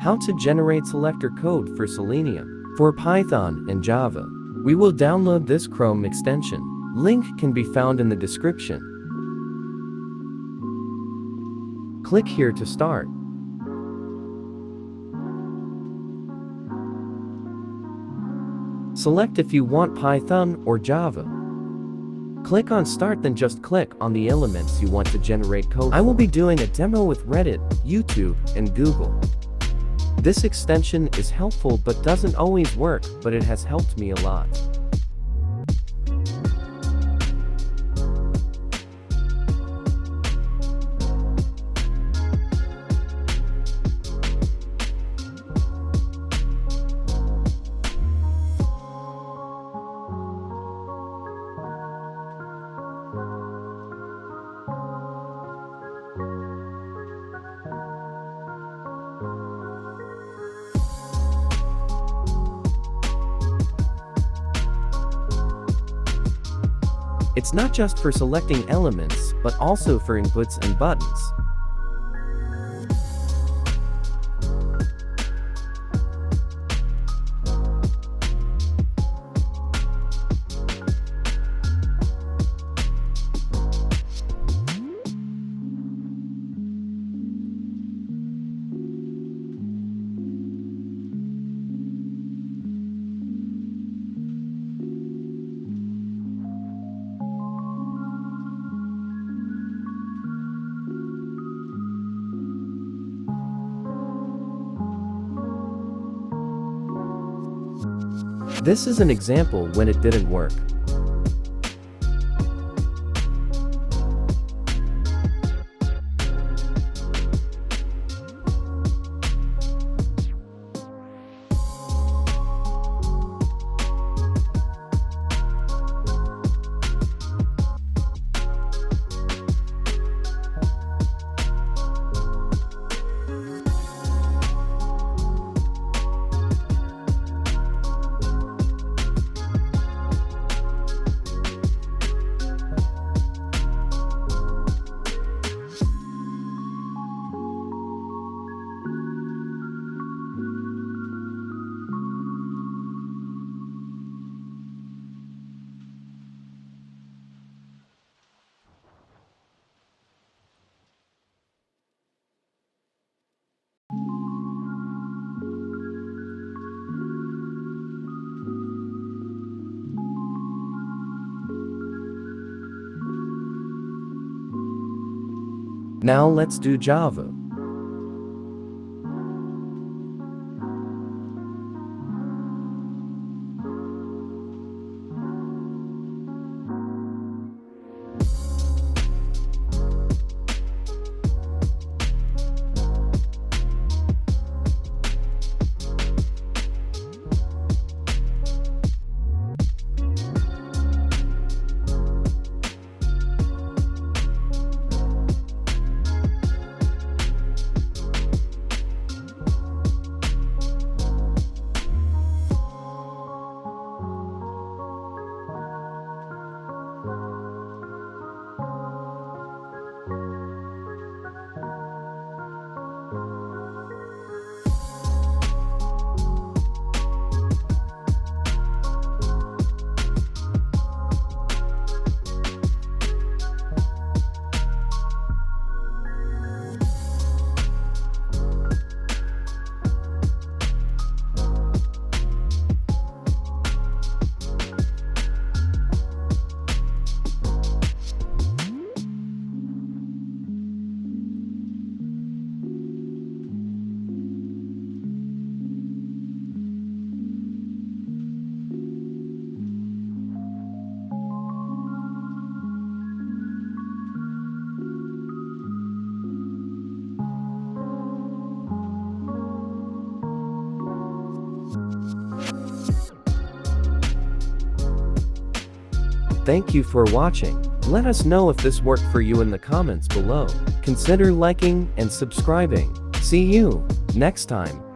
How to generate selector code for Selenium, for Python and Java. We will download this Chrome extension. Link can be found in the description. Click here to start. Select if you want Python or Java. Click on Start, then just click on the elements you want to generate code. I will be doing a demo with Reddit, YouTube, and Google. This extension is helpful but doesn't always work, but it has helped me a lot. It's not just for selecting elements, but also for inputs and buttons. This is an example when it didn't work. Now let's do Java. Thank you for watching. Let us know if this worked for you in the comments below. Consider liking and subscribing. See you next time.